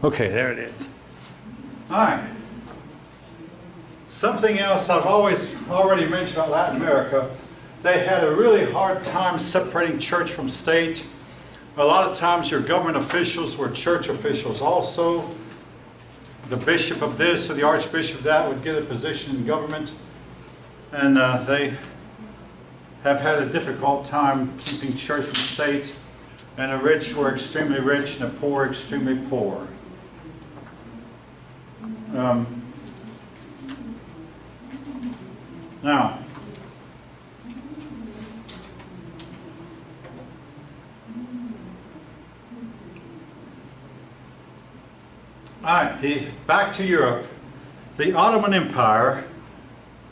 Okay, there it is. All right. Something else I've already mentioned about Latin America, they had a really hard time separating church from state. A lot of times your government officials were church officials also. The bishop of this or the archbishop of that would get a position in government. And they have had a difficult time keeping church from state. And the rich were extremely rich and the poor extremely poor. Now, all right, back to Europe. The Ottoman Empire.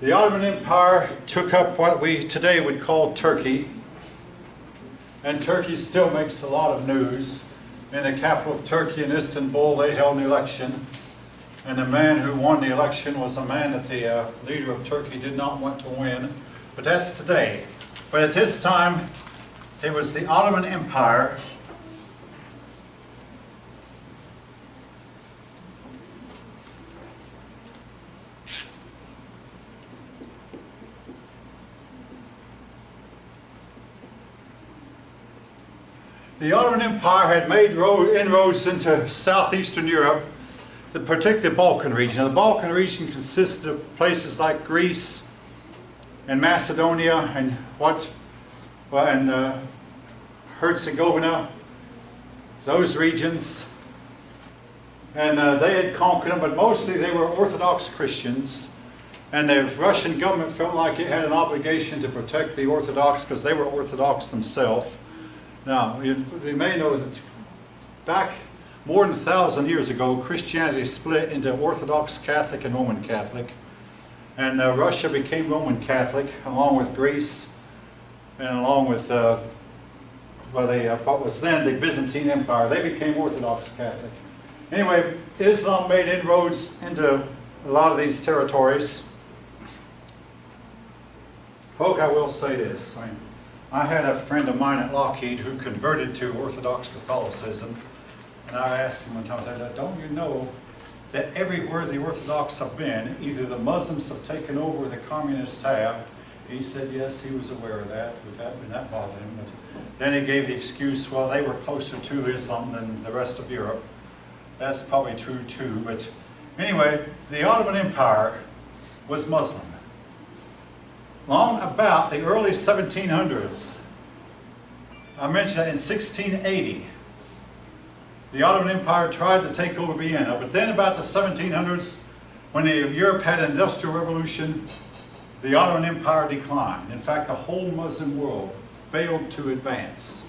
The Ottoman Empire took up what we today would call Turkey. And Turkey still makes a lot of news. In the capital of Turkey, in Istanbul, they held an election. And the man who won the election was a man that the leader of Turkey did not want to win. But that's today. But at this time, it was the Ottoman Empire. The Ottoman Empire had made inroads into southeastern Europe, particularly the Balkan region. Now, the Balkan region consisted of places like Greece and Macedonia and Herzegovina, those regions. And they had conquered them, but mostly they were Orthodox Christians. And the Russian government felt like it had an obligation to protect the Orthodox because they were Orthodox themselves. Now, you may know that back more than 1,000 years ago, Christianity split into Orthodox Catholic and Roman Catholic. And Russia became Roman Catholic, along with Greece, and along with what was then the Byzantine Empire. They became Orthodox Catholic. Anyway, Islam made inroads into a lot of these territories. Folk, I will say this. I had a friend of mine at Lockheed who converted to Orthodox Catholicism. And I asked him one time, I said, don't you know that everywhere the Orthodox have been, either the Muslims have taken over or the communists have? He said, yes, he was aware of that, and that bothered him. But then he gave the excuse, well, they were closer to Islam than the rest of Europe. That's probably true too. But anyway, the Ottoman Empire was Muslim. Long about the early 1700s, I mentioned that in 1680, the Ottoman Empire tried to take over Vienna, but then about the 1700s, when Europe had an industrial revolution, the Ottoman Empire declined. In fact, the whole Muslim world failed to advance.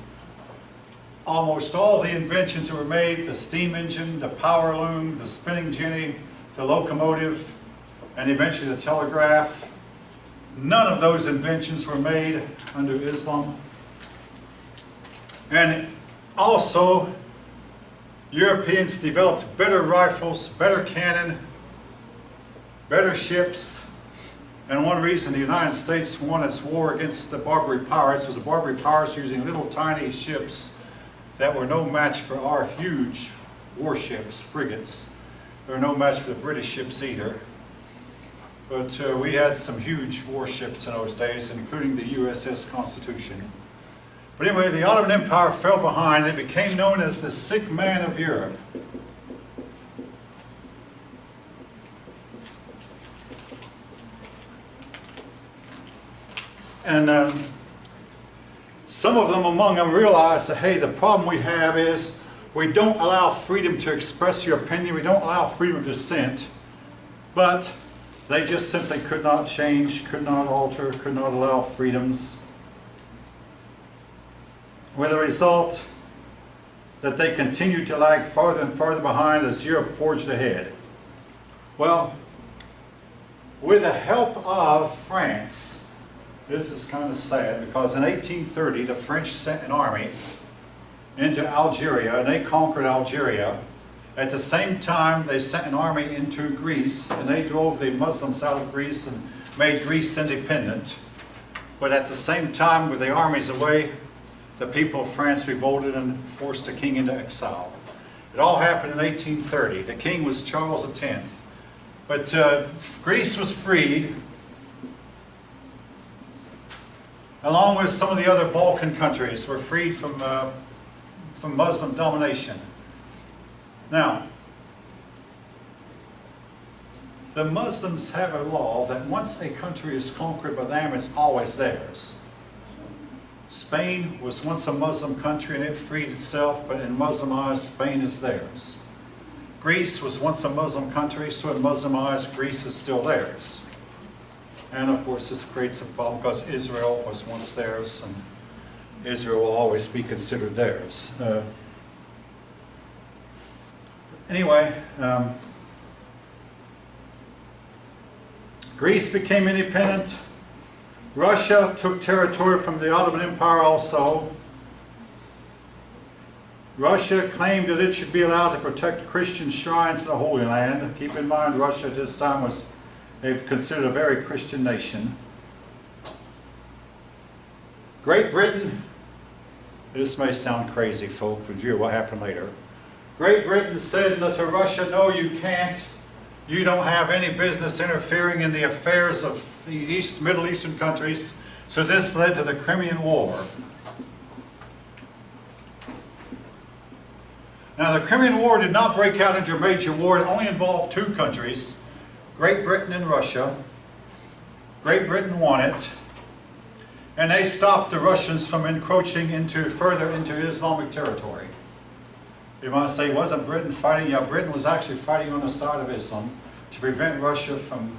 Almost all the inventions that were made, the steam engine, the power loom, the spinning jenny, the locomotive, and eventually the telegraph, none of those inventions were made under Islam. And also, Europeans developed better rifles, better cannon, better ships. And one reason the United States won its war against the Barbary pirates was the Barbary pirates using little tiny ships that were no match for our huge warships, frigates. They were no match for the British ships either. But we had some huge warships in those days, including the USS Constitution. But anyway, the Ottoman Empire fell behind. It became known as the sick man of Europe. And some of them among them realized that, hey, the problem we have is we don't allow freedom to express your opinion. We don't allow freedom of dissent. But they just simply could not change, could not alter, could not allow freedoms. With the result that they continued to lag farther and farther behind as Europe forged ahead. Well, with the help of France, this is kind of sad because in 1830 the French sent an army into Algeria and they conquered Algeria. At the same time, they sent an army into Greece, and they drove the Muslims out of Greece and made Greece independent. But at the same time, with the armies away, the people of France revolted and forced the king into exile. It all happened in 1830. The king was Charles X. But Greece was freed, along with some of the other Balkan countries were freed from Muslim domination. Now, the Muslims have a law that once a country is conquered by them, it's always theirs. Spain was once a Muslim country and it freed itself, but in Muslim eyes, Spain is theirs. Greece was once a Muslim country, so in Muslim eyes, Greece is still theirs. And of course, this creates a problem because Israel was once theirs, and Israel will always be considered theirs. Anyway, Greece became independent. Russia took territory from the Ottoman Empire also. Russia claimed that it should be allowed to protect Christian shrines in the Holy Land. Keep in mind, Russia at this time was considered a very Christian nation. Great Britain, this may sound crazy, folks, but hear what happened later. Great Britain said to Russia, no, you can't. You don't have any business interfering in the affairs of the Middle Eastern countries. So this led to the Crimean War. Now, the Crimean War did not break out into a major war. It only involved two countries, Great Britain and Russia. Great Britain won it, and they stopped the Russians from encroaching further into Islamic territory. You might say, wasn't Britain fighting? Yeah, Britain was actually fighting on the side of Islam to prevent Russia from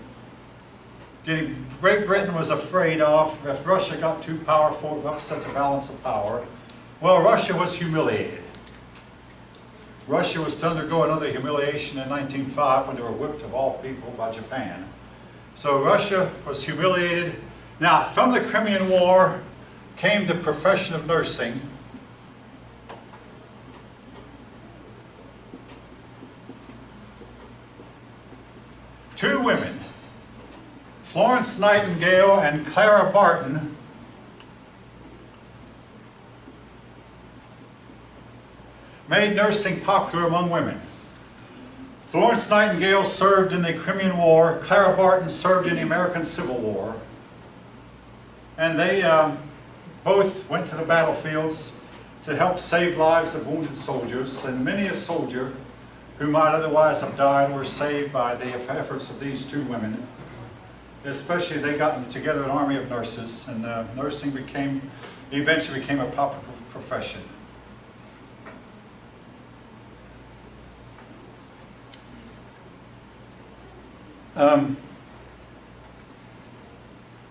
getting... Great Britain was afraid of, if Russia got too powerful, it would upset the balance of power. Well, Russia was humiliated. Russia was to undergo another humiliation in 1905 when they were whipped of all people by Japan. So Russia was humiliated. Now, from the Crimean War came the profession of nursing. Two women, Florence Nightingale and Clara Barton, made nursing popular among women. Florence Nightingale served in the Crimean War. Clara Barton served in the American Civil War. And they both went to the battlefields to help save lives of wounded soldiers. And many a soldier who might otherwise have died were saved by the efforts of these two women. Especially, they got together an army of nurses, and nursing eventually became a popular profession.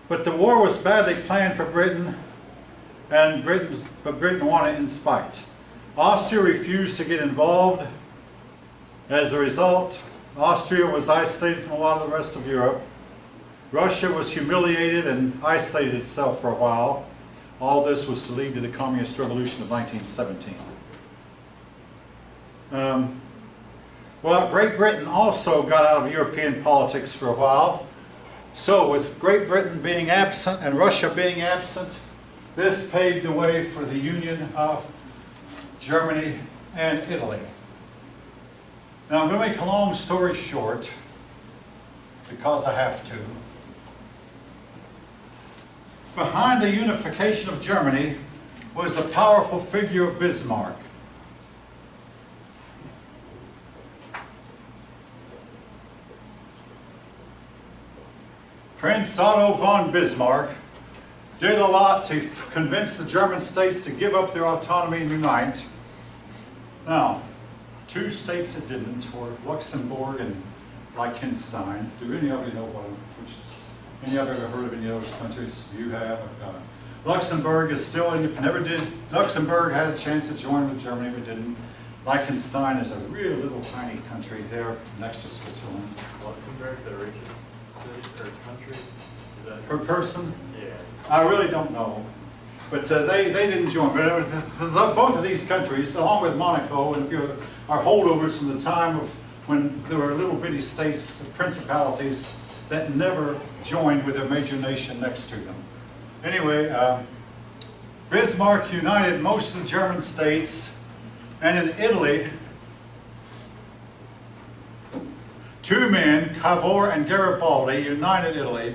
But the war was badly planned for Britain, but Britain won it in spite. Austria refused to get involved. As a result, Austria was isolated from a lot of the rest of Europe. Russia was humiliated and isolated itself for a while. All this was to lead to the Communist Revolution of 1917. Well, Great Britain also got out of European politics for a while. So with Great Britain being absent and Russia being absent, this paved the way for the union of Germany and Italy. Now I'm going to make a long story short, because I have to. Behind the unification of Germany was the powerful figure of Bismarck. Prince Otto von Bismarck did a lot to convince the German states to give up their autonomy and unite. Now, two states that didn't were Luxembourg and Liechtenstein. Do any of you know any of you ever heard of any of those countries? You have? Luxembourg is still Luxembourg had a chance to join with Germany, but didn't. Liechtenstein is a really little tiny country there next to Switzerland. Luxembourg, the richest city or country? Is that Per person? Yeah. I really don't know. But they didn't join. But both of these countries, along with Monaco and a few are holdovers from the time of when there were little bitty states, principalities, that never joined with a major nation next to them. Anyway, Bismarck united most of the German states, and in Italy, Two men, Cavour and Garibaldi, united Italy.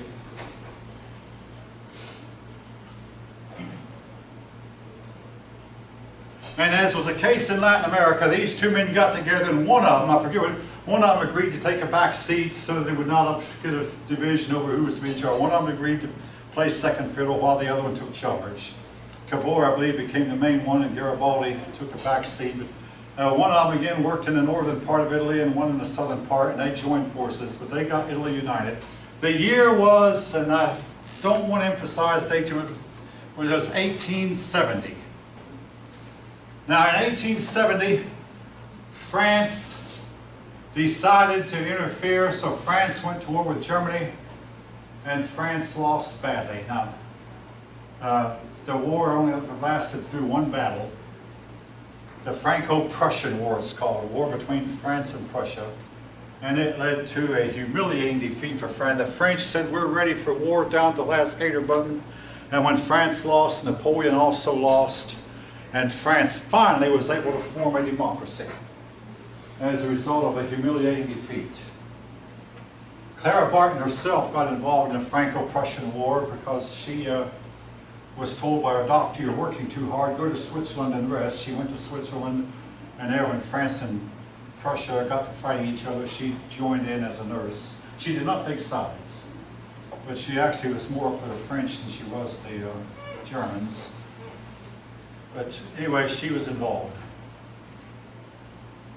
And as was the case in Latin America, these two men got together, and one of them, I forget what, one of them agreed to take a back seat so that they would not get a division over who was to be in charge. One of them agreed to play second fiddle while the other one took charge. Cavour, I believe, became the main one, and Garibaldi took a back seat. One of them, again, worked in the northern part of Italy and one in the southern part, and they joined forces, but they got Italy united. The year was, and I don't want to emphasize date to it, it was 1870. Now, in 1870, France decided to interfere, so France went to war with Germany, and France lost badly. Now, the war only lasted through one battle. The Franco-Prussian War, it's called, a war between France and Prussia, and it led to a humiliating defeat for France. The French said, we're ready for war down to the last gator button, and when France lost, Napoleon also lost, and France finally was able to form a democracy as a result of a humiliating defeat. Clara Barton herself got involved in the Franco-Prussian War because she was told by her doctor, you're working too hard, go to Switzerland and rest. She went to Switzerland, and there when France and Prussia got to fighting each other, she joined in as a nurse. She did not take sides, but she actually was more for the French than she was the Germans. But anyway, she was involved.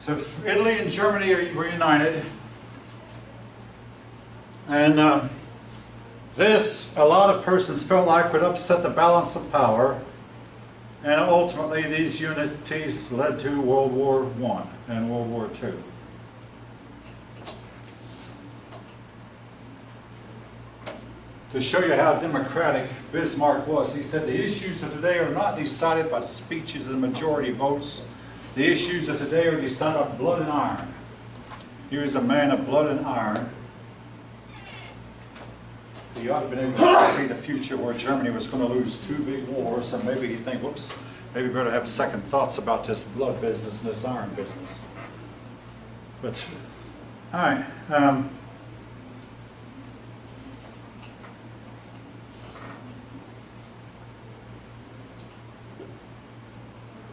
So Italy and Germany were united, and this, a lot of persons felt like, would upset the balance of power, and ultimately these unities led to World War I and World War II. To show you how democratic Bismarck was, he said, the issues of today are not decided by speeches and majority votes. The issues of today are decided by blood and iron. He was a man of blood and iron. He ought to have been able to see the future where Germany was going to lose two big wars, and maybe he'd think, whoops, maybe we better have second thoughts about this blood business and this iron business. But, all right.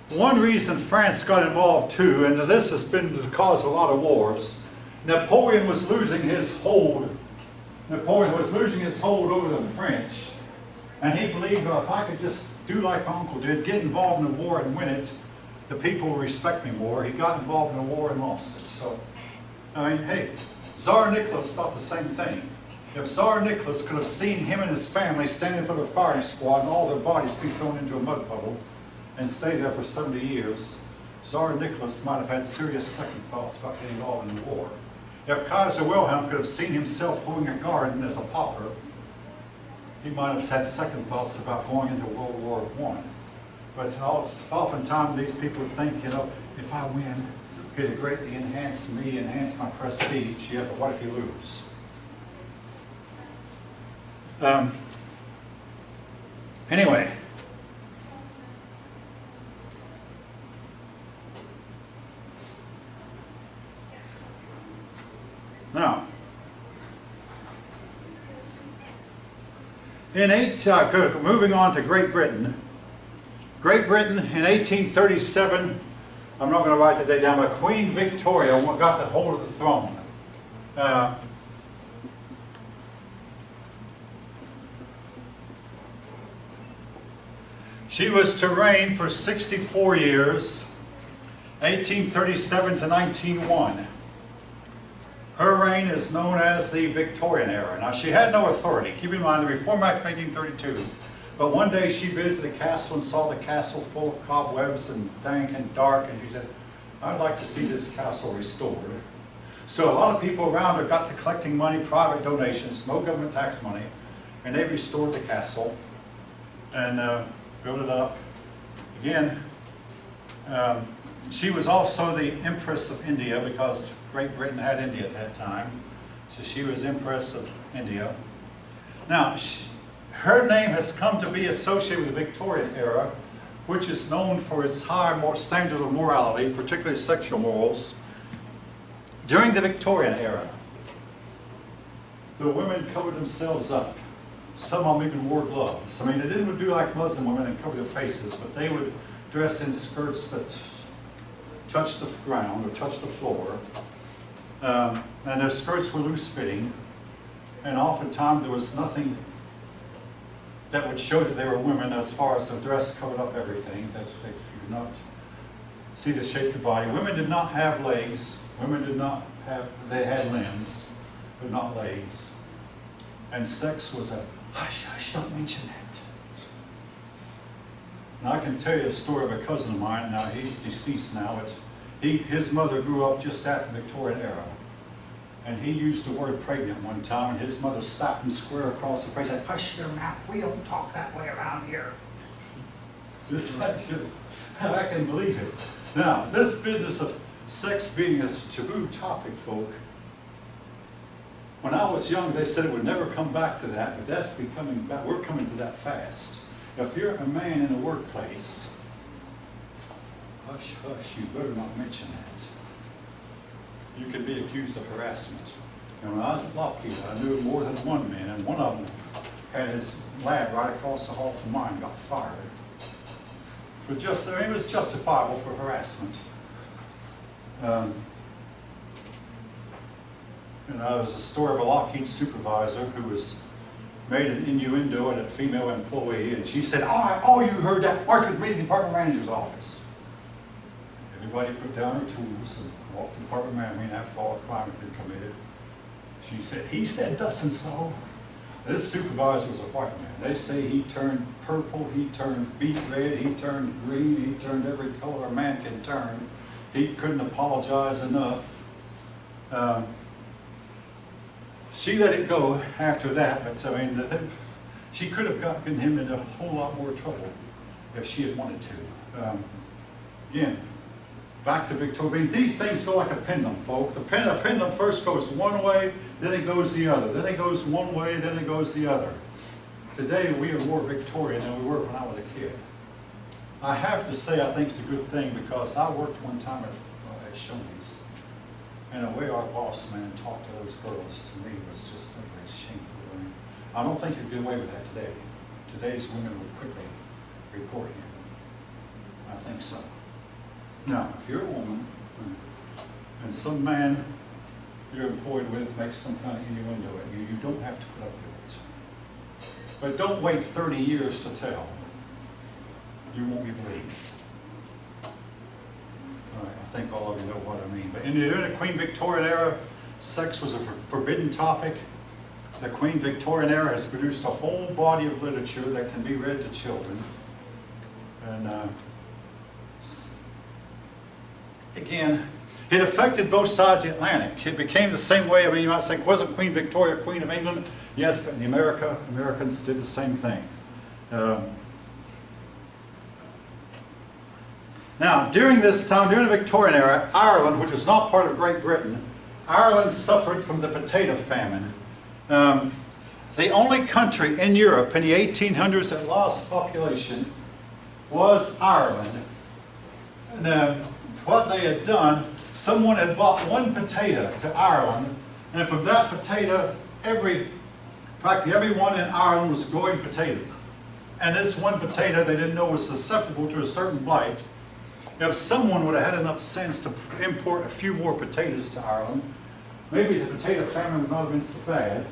One reason France got involved too, and this has been the cause of a lot of wars, Napoleon was losing his hold. Napoleon was losing his hold over the French, and he believed, well, if I could just do like my uncle did, get involved in the war and win it, the people will respect me more. He got involved in the war and lost it. So, I mean, hey, Tsar Nicholas thought the same thing. If Tsar Nicholas could have seen him and his family stand in front of a firing squad and all their bodies be thrown into a mud puddle and stay there for 70 years, Tsar Nicholas might have had serious second thoughts about getting involved in the war. If Kaiser Wilhelm could have seen himself hoeing a garden as a pauper, he might have had second thoughts about going into World War I. But oftentimes these people think, you know, if I win, it'll greatly enhance me, enhance my prestige. Yeah, but what if you lose? Anyway. Now, moving on to Great Britain. Great Britain in 1837, I'm not going to write the date down, but Queen Victoria got the hold of the throne. She was to reign for 64 years, 1837 to 1901. Her reign is known as the Victorian era. Now, she had no authority. Keep in mind, the Reform Act of 1832. But one day she visited the castle and saw the castle full of cobwebs and dank and dark, and she said, I'd like to see this castle restored. So a lot of people around her got to collecting money, private donations, no government tax money, and they restored the castle and built it up. Again, she was also the Empress of India because Great Britain had India at that time. So she was Empress of India. Now, her name has come to be associated with the Victorian era, which is known for its high standard of morality, particularly sexual morals. During the Victorian era, the women covered themselves up. Some of them even wore gloves. I mean, they didn't do like Muslim women and cover their faces, but they would dress in skirts that touched the ground or touched the floor. And their skirts were loose-fitting. And oftentimes there was nothing that would show that they were women as far as the dress covered up everything. That you could not see the shape of the body. Women did not have legs. Women did not have, they had limbs, but not legs. And sex was a hush, hush, don't mention that. Now I can tell you a story of a cousin of mine. Now he's deceased now, but his mother grew up just after the Victorian era. And he used the word pregnant one time, and his mother slapped him square across the face and said, hush your mouth, we don't talk that way around here. Just like you, I can believe it. Now, this business of sex being a taboo topic, folk, when I was young, they said it would never come back to that, but that's becoming back. We're coming to that fast. If you're a man in the workplace, hush, hush, you better not mention that. You could be accused of harassment. And when I was at Lockheed, I knew more than one man, and one of them had his lab right across the hall from mine, got fired. For just, I mean, it was justifiable for harassment. And there was a story of a Lockheed supervisor who made an innuendo at a female employee, and she said, oh, you heard that? March with me to the department manager's office. Everybody put down her tools and walked to the department manager after all the crime had been committed. She said, he said thus and so. This supervisor was a white man. They say he turned purple, he turned beet red, he turned green, he turned every color a man can turn. He couldn't apologize enough. She let it go after that, but I mean, she could have gotten him into a whole lot more trouble if she had wanted to. Again, back to Victoria. I mean, these things go like a pendulum, folk. A pendulum first goes one way, then it goes the other. Then it goes one way, then it goes the other. Today, we are more Victorian than we were when I was a kid. I have to say, I think it's a good thing because I worked one time at Shoney's. And the way our boss man talked to those girls, to me, was just very shameful. I mean, I don't think you'd get away with that today. Today's women would quickly report him. I think so. Now, if you're a woman and some man you're employed with makes some kind of innuendo at you, you don't have to put up with it. But don't wait 30 years to tell. You won't be believed. All right, I think all of you know what I mean. But during the Queen Victorian era, sex was a forbidden topic. The Queen Victorian era has produced a whole body of literature that can be read to children. And again, it affected both sides of the Atlantic. It became the same way. I mean, you might say, wasn't Queen Victoria Queen of England? Yes, but in Americans did the same thing. Now, during this time, during the Victorian era, Ireland, which was not part of Great Britain, Ireland suffered from the potato famine. The only country in Europe in the 1800s that lost population was Ireland. And what they had done, someone had bought one potato to Ireland, and from that potato, practically everyone in Ireland was growing potatoes. And this one potato they didn't know was susceptible to a certain blight. If someone would have had enough sense to import a few more potatoes to Ireland, maybe the potato famine would not have been so bad.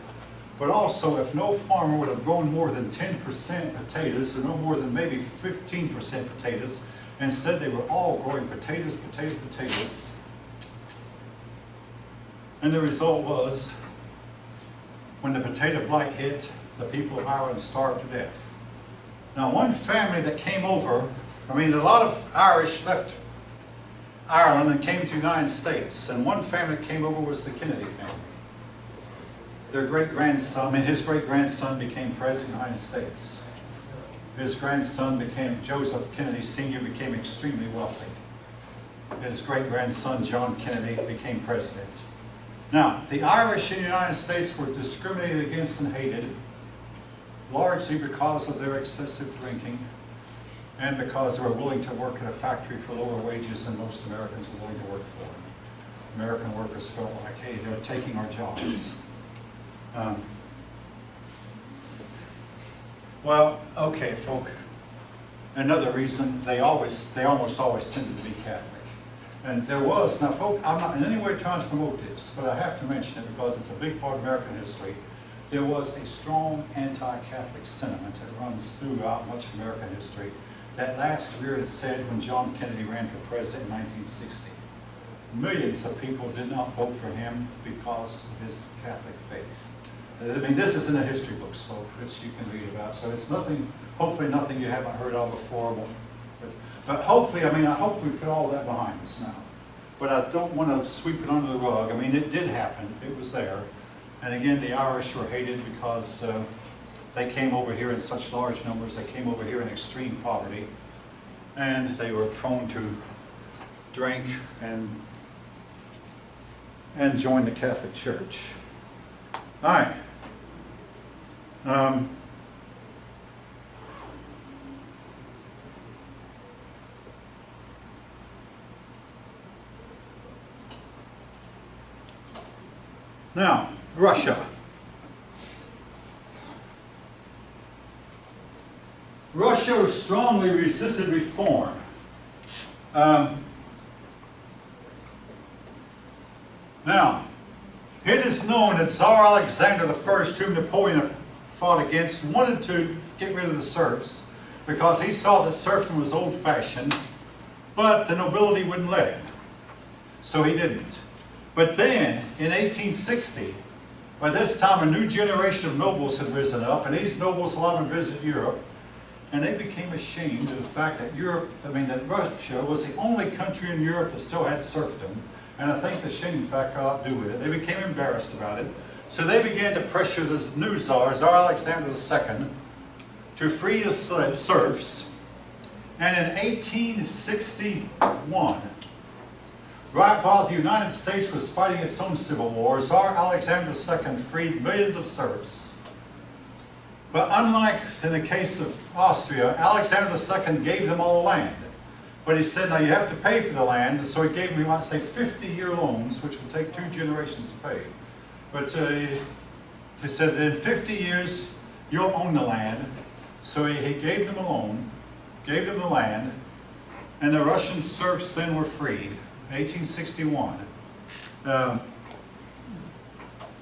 But also, if no farmer would have grown more than 10% potatoes, or no more than maybe 15% potatoes, instead they were all growing potatoes. And the result was, when the potato blight hit, the people of Ireland starved to death. Now, one family that came over, I mean, a lot of Irish left Ireland and came to the United States, and one family that came over was the Kennedy family. Their great-grandson, his great-grandson became president of the United States. His grandson Joseph Kennedy Sr. became extremely wealthy. His great-grandson, John Kennedy, became president. Now, the Irish in the United States were discriminated against and hated, largely because of their excessive drinking and because they were willing to work at a factory for lower wages than most Americans were willing to work for. American workers felt like, hey, they're taking our jobs. Um, well, okay, folk. Another reason, they almost always tended to be Catholic. And there was, now folk, I'm not in any way trying to promote this, but I have to mention it because it's a big part of American history. There was a strong anti-Catholic sentiment that runs throughout much of American history that last year it said when John Kennedy ran for president in 1960. Millions of people did not vote for him because of his Catholic faith. I mean, this is in the history books, folks, which you can read about. So it's nothing, hopefully nothing you haven't heard of before. But hopefully, I mean, I hope we put all that behind us now. But I don't want to sweep it under the rug. I mean, it did happen. It was there. And again, the Irish were hated because they came over here in such large numbers. They came over here in extreme poverty. And they were prone to drink and join the Catholic Church. All right. Now, Russia. Russia strongly resisted reform. Now, it is known that Tsar Alexander I, whom Napoleon fought against, wanted to get rid of the serfs because he saw that serfdom was old-fashioned, but the nobility wouldn't let him. So he didn't. But then, in 1860, by this time a new generation of nobles had risen up, and these nobles, a lot of them visited Europe, and they became ashamed of the fact that that Russia was the only country in Europe that still had serfdom. And I think the shame factor had to do with it. They became embarrassed about it. So they began to pressure this new Tsar, Tsar Alexander II, to free the serfs. And in 1861, right while the United States was fighting its own civil war, Tsar Alexander II freed millions of serfs. But unlike in the case of Austria, Alexander II gave them all land. But he said, now you have to pay for the land, so he gave them, we might say, 50-year loans, which would take 2 generations to pay. But he said, in 50 years, you'll own the land. So he gave them a loan, gave them the land, and the Russian serfs then were freed, 1861.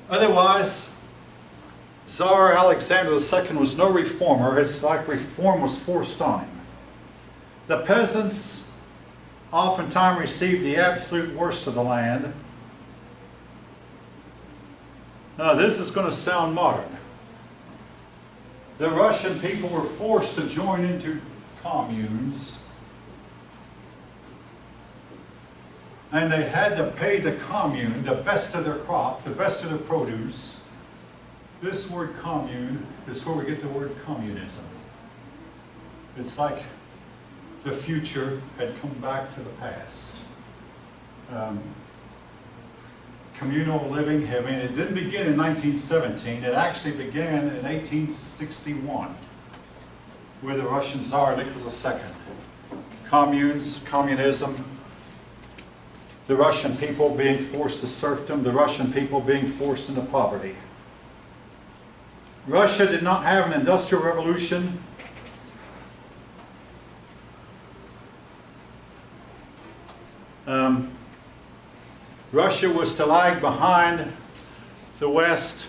Otherwise, Tsar Alexander II was no reformer. It's like reform was forced on him. The peasants oftentimes received the absolute worst of the land. Now this is going to sound modern. The Russian people were forced to join into communes, and they had to pay the commune the best of their crop, the best of their produce. This word commune is where we get the word communism. It's like the future had come back to the past. Communal living, I mean, it didn't begin in 1917. It actually began in 1861 with the Russian Tsar Nicholas II. Communes, communism, the Russian people being forced to serfdom, the Russian people being forced into poverty. Russia did not have an industrial revolution. Russia was to lag behind the West,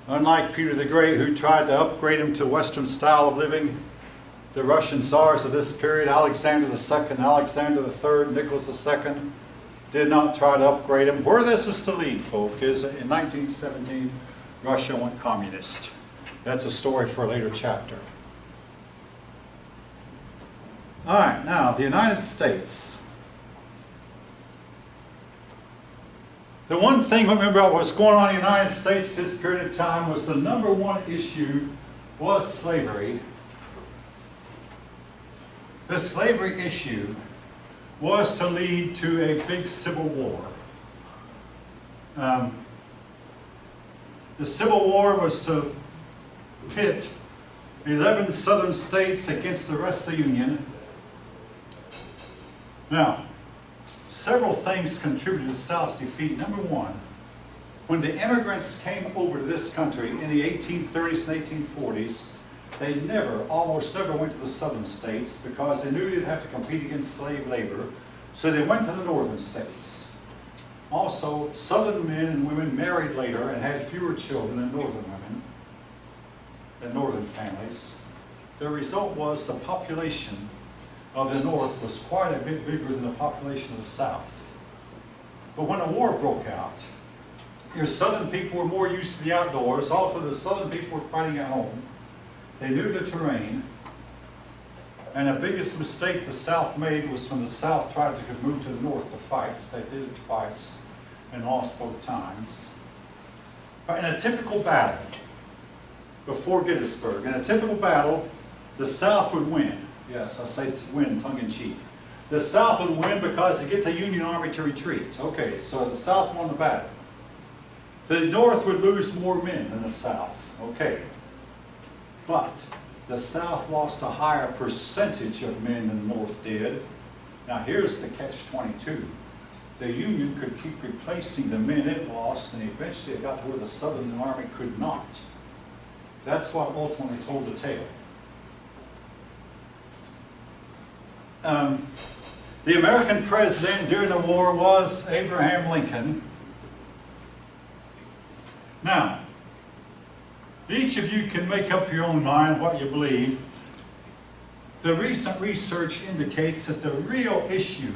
unlike Peter the Great, who tried to upgrade him to Western style of living. The Russian Tsars of this period, Alexander II, Alexander III, Nicholas II, did not try to upgrade him. Where this is to lead, folk, is in 1917, Russia went communist. That's a story for a later chapter. All right, now the United States. The one thing, remember what was going on in the United States at this period of time was the number one issue was slavery. The slavery issue was to lead to a big civil war. The Civil War was to pit 11 southern states against the rest of the Union. Now, several things contributed to the South's defeat. Number one, When the immigrants came over to this country in the 1830s and 1840s, they almost never went to the southern states because they knew they'd have to compete against slave labor, so they went to the northern states. Also, southern men and women married later and had fewer children than northern women, than northern families. The result was the population of the north was quite a bit bigger than the population of the south. But when a war broke out, your southern people were more used to the outdoors. Also, the southern people were fighting at home. They knew the terrain. And the biggest mistake the South made was when the South tried to move to the north to fight. They did it twice and lost both times. But in a typical battle, before Gettysburg, in a typical battle, the South would win. Yes, I say to win tongue-in-cheek. The South would win because they get the Union Army to retreat. Okay, so the South won the battle. The North would lose more men than the South. Okay. But the South lost a higher percentage of men than the North did. Now here's the catch-22. The Union could keep replacing the men it lost, and eventually it got to where the Southern Army could not. That's what ultimately told the tale. The American president during the war was Abraham Lincoln. Now, each of you can make up your own mind what you believe. The recent research indicates that the real issue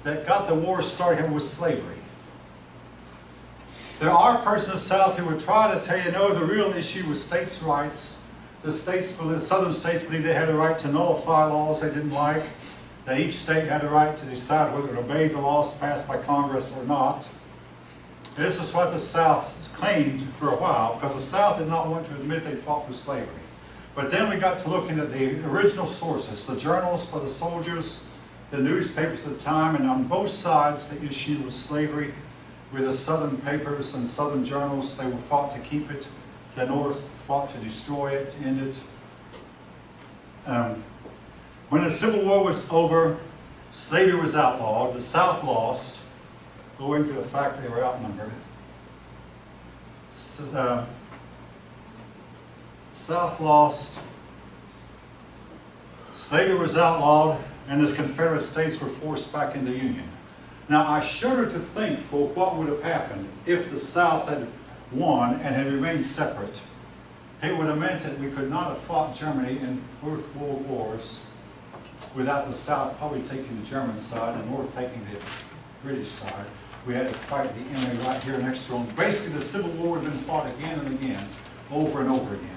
that got the war started was slavery. There are persons in the South who would try to tell you, no, the real issue was states' rights. The southern states believed they had a right to nullify laws they didn't like, that each state had a right to decide whether to obey the laws passed by Congress or not. This is what the South claimed for a while, because the South did not want to admit they fought for slavery. But then we got to looking at the original sources, the journals for the soldiers, the newspapers at the time, and on both sides the issue was slavery. With the Southern papers and Southern journals, they fought to keep it. The North fought to destroy it, end it. When the Civil War was over, slavery was outlawed. The South lost, owing to the fact they were outnumbered. South lost, slavery was outlawed, and the Confederate States were forced back into the Union. Now, I shudder to think for what would have happened if the South had won and had remained separate. It would have meant that we could not have fought Germany in both world wars without the South probably taking the German side and North taking the British side. We had to fight the enemy right here next to them. Basically, the Civil War would have been fought again and again, over and over again.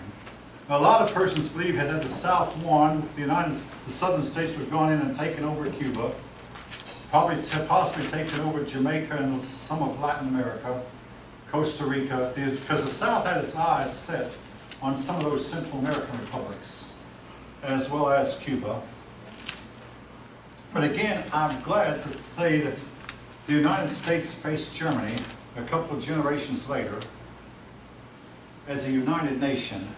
A lot of persons believe that had the South won, the Southern States would have gone in and taken over Cuba, possibly taken over Jamaica and some of Latin America, Costa Rica, because the South had its eyes set on some of those Central American republics, as well as Cuba. But again, I'm glad to say that the United States faced Germany a couple of generations later as a united nation,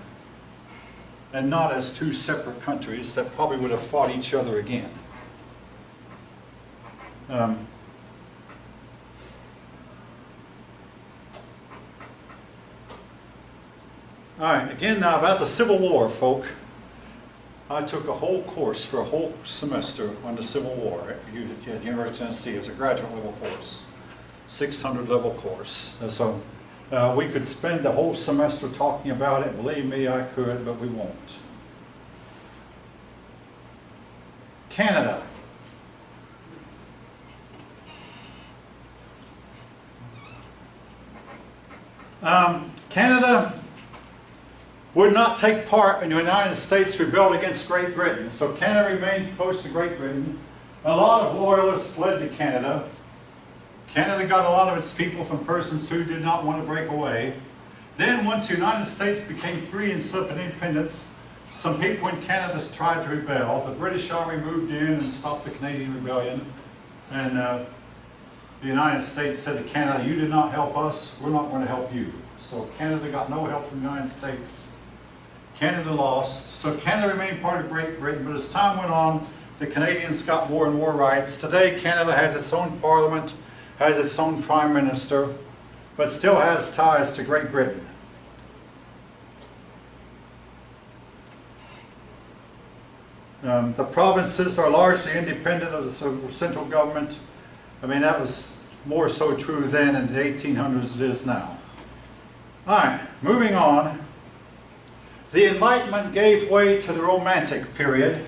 and not as two separate countries that probably would have fought each other again. All right, again now about the Civil War, folk. I took a whole course for a whole semester on the Civil War at the University of Tennessee. It was a graduate level course, 600 level course. And so we could spend the whole semester talking about it. Believe me, I could, but we won't. Canada. Canada would not take part in the United States rebelled against Great Britain. So Canada remained close to Great Britain. A lot of loyalists fled to Canada. Canada got a lot of its people from persons who did not want to break away. Then once the United States became free and set up an independence, some people in Canada tried to rebel. The British Army moved in and stopped the Canadian rebellion. And the United States said to Canada, you did not help us, we're not going to help you. So Canada got no help from the United States. Canada lost. So Canada remained part of Great Britain, but as time went on, the Canadians got more and more rights. Today, Canada has its own parliament, has its own prime minister. but still has ties to Great Britain. The provinces are largely independent of the central government. I mean, that was more so true then in the 1800s as it is now. All right, moving on. The Enlightenment gave way to the Romantic period,